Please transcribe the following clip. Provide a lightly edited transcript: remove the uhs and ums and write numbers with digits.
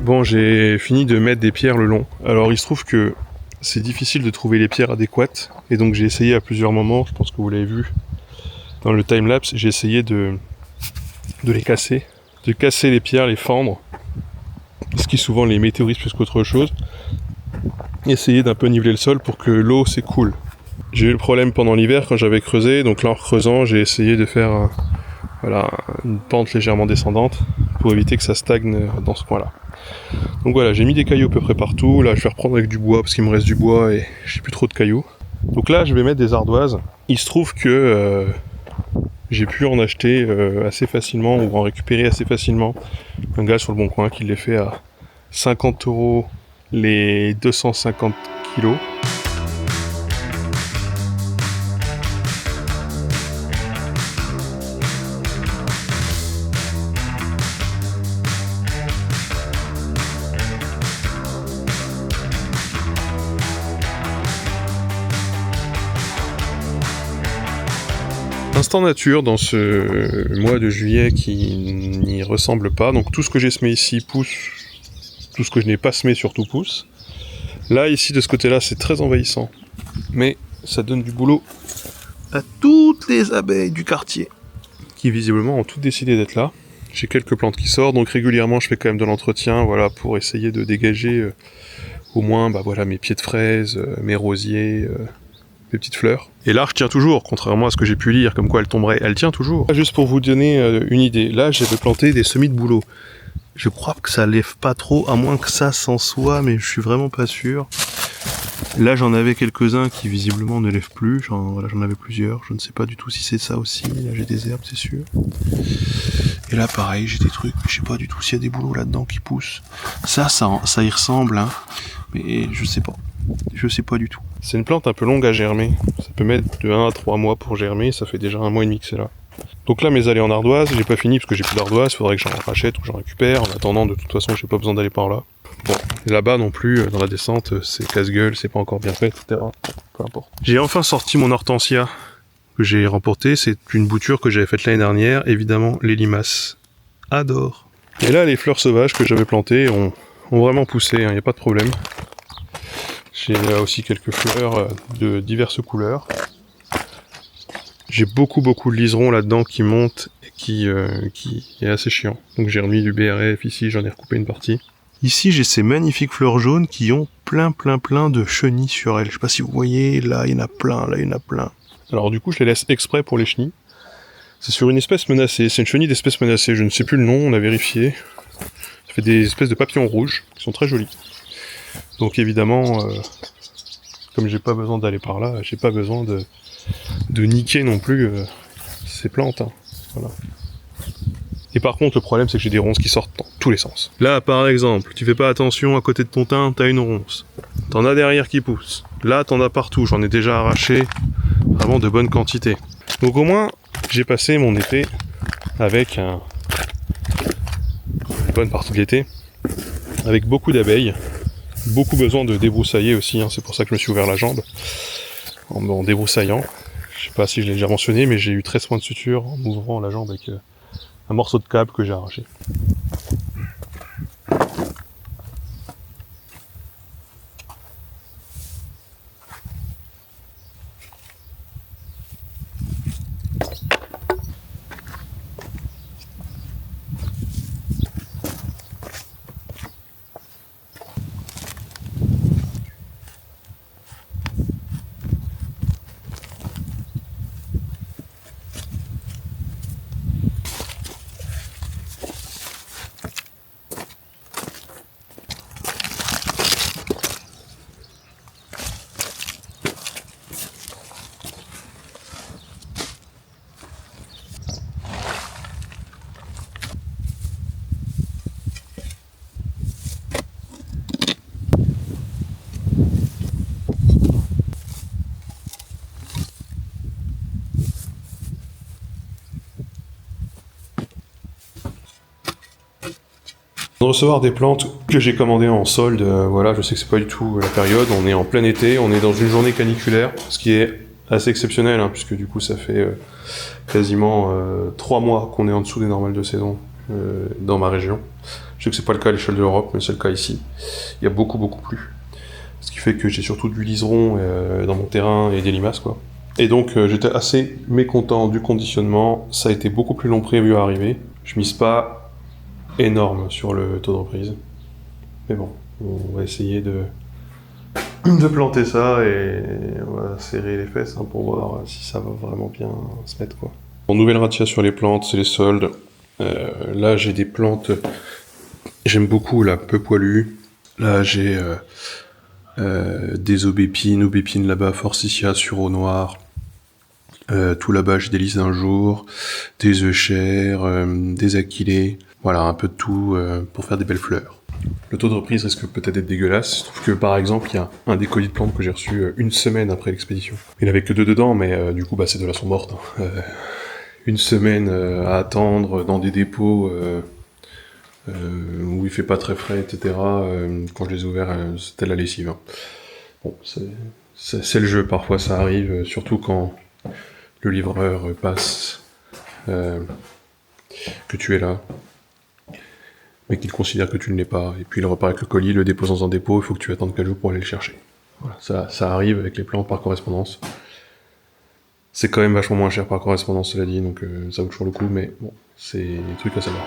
Bon, j'ai fini de mettre des pierres le long. Alors il se trouve que c'est difficile de trouver les pierres adéquates, et donc j'ai essayé à plusieurs moments, je pense que vous l'avez vu dans le timelapse, j'ai essayé de les casser, de casser les pierres, les fendre, ce qui souvent les météorise plus qu'autre chose, essayer d'un peu niveler le sol pour que l'eau s'écoule. J'ai eu le problème pendant l'hiver quand j'avais creusé, donc là en creusant j'ai essayé de faire une pente légèrement descendante pour éviter que ça stagne dans ce coin-là. Donc voilà, j'ai mis des cailloux à peu près partout. Là je vais reprendre avec du bois parce qu'il me reste du bois et j'ai plus trop de cailloux. Donc là je vais mettre des ardoises. Il se trouve que j'ai pu en acheter assez facilement ou en récupérer assez facilement. Un gars sur le Bon Coin qui les fait à 50€ les 250 kilos. Instant nature dans ce mois de juillet qui n'y ressemble pas. Donc tout ce que j'ai semé ici pousse, tout ce que je n'ai pas semé surtout pousse. Là ici de ce côté-là c'est très envahissant, mais ça donne du boulot à toutes les abeilles du quartier qui visiblement ont toutes décidé d'être là. J'ai quelques plantes qui sortent, donc régulièrement je fais quand même de l'entretien, voilà, pour essayer de dégager au moins mes pieds de fraises, mes rosiers, des petites fleurs. Et l'arche tient toujours, contrairement à ce que j'ai pu lire, comme quoi elle tomberait, elle tient toujours. Juste pour vous donner une idée, là j'avais planté des semis de bouleau. Je crois que ça lève pas trop, à moins que ça s'en soit, mais je suis vraiment pas sûr. Là j'en avais quelques-uns qui visiblement ne lèvent plus, j'en avais plusieurs, je ne sais pas du tout si c'est ça aussi, là j'ai des herbes c'est sûr. Et là pareil, j'ai des trucs, mais je sais pas du tout s'il y a des bouleaux là-dedans qui poussent. Ça y ressemble, hein, mais je sais pas. Je sais pas du tout. C'est une plante un peu longue à germer. Ça peut mettre de 1 à 3 mois pour germer, ça fait déjà 1 mois et demi que c'est là. Donc là mes allées en ardoise, j'ai pas fini parce que j'ai plus d'ardoise, faudrait que j'en rachète ou j'en récupère. En attendant, de toute façon, j'ai pas besoin d'aller par là. Bon, et là-bas non plus, dans la descente, c'est casse-gueule, c'est pas encore bien fait, etc. Peu importe. J'ai enfin sorti mon hortensia que j'ai remporté. C'est une bouture que j'avais faite l'année dernière. Évidemment, les limaces adorent. Et là, les fleurs sauvages que j'avais plantées ont vraiment poussé, hein, y a pas de problème. J'ai là aussi quelques fleurs de diverses couleurs. J'ai beaucoup de liserons là-dedans qui montent et qui est assez chiant. Donc j'ai remis du BRF ici, j'en ai recoupé une partie. Ici j'ai ces magnifiques fleurs jaunes qui ont plein de chenilles sur elles. Je sais pas si vous voyez, là il y en a plein, là il y en a plein. Alors du coup je les laisse exprès pour les chenilles. C'est sur une espèce menacée, c'est une chenille d'espèce menacée, je ne sais plus le nom, on a vérifié. Ça fait des espèces de papillons rouges qui sont très jolis. Donc évidemment, comme j'ai pas besoin d'aller par là, j'ai pas besoin de niquer non plus ces plantes. Hein. Voilà. Et par contre, le problème c'est que j'ai des ronces qui sortent dans tous les sens. Là, par exemple, tu fais pas attention, à côté de ton thym, t'as une ronce. T'en as derrière qui pousse. Là, t'en as partout, j'en ai déjà arraché vraiment de bonnes quantités. Donc au moins, j'ai passé mon été avec une bonne partie de l'été, avec beaucoup d'abeilles. Beaucoup besoin de débroussailler aussi, hein, c'est pour ça que je me suis ouvert la jambe en débroussaillant. Je sais pas si je l'ai déjà mentionné, mais j'ai eu 13 points de suture en ouvrant la jambe avec un morceau de câble que j'ai arraché. De recevoir des plantes que j'ai commandées en solde, voilà, je sais que c'est pas du tout la période, on est en plein été, on est dans une journée caniculaire, ce qui est assez exceptionnel, hein, puisque du coup ça fait quasiment 3 mois qu'on est en dessous des normales de saison dans ma région. Je sais que c'est pas le cas à l'échelle de l'Europe, mais c'est le cas ici. Il y a beaucoup plus. Ce qui fait que j'ai surtout du liseron dans mon terrain et des limaces, quoi. Et donc j'étais assez mécontent du conditionnement. Ça a été beaucoup plus long prévu à arriver. Je mise pas énorme sur le taux de reprise. Mais bon, on va essayer de planter ça et on va serrer les fesses pour voir si ça va vraiment bien se mettre, quoi. Bon, nouvelle razzia sur les plantes, c'est les soldes. Là j'ai des plantes, j'aime beaucoup là, peu poilues. Là j'ai des aubépines là-bas, forsythia, sureau noir. Tout là-bas j'ai des lys d'un jour, des euchères, des achillées. Voilà, un peu de tout pour faire des belles fleurs. Le taux de reprise risque peut-être d'être dégueulasse. Je trouve que par exemple, il y a un des colis de plantes que j'ai reçu une semaine après l'expédition. Il n'y avait que 2 dedans, mais du coup, bah, ces 2-là sont mortes. Une semaine à attendre dans des dépôts où il fait pas très frais, etc. Quand je les ai ouverts, c'était la lessive. Hein. Bon, c'est le jeu, parfois ça arrive, surtout quand le livreur passe, que tu es là, mais qu'il considère que tu ne l'es pas, et puis il repart avec le colis, le dépose dans un dépôt, il faut que tu attendes 4 jours pour aller le chercher. Voilà, ça arrive avec les plantes par correspondance. C'est quand même vachement moins cher par correspondance, cela dit, donc ça vaut toujours le coup, mais bon, c'est des trucs à savoir.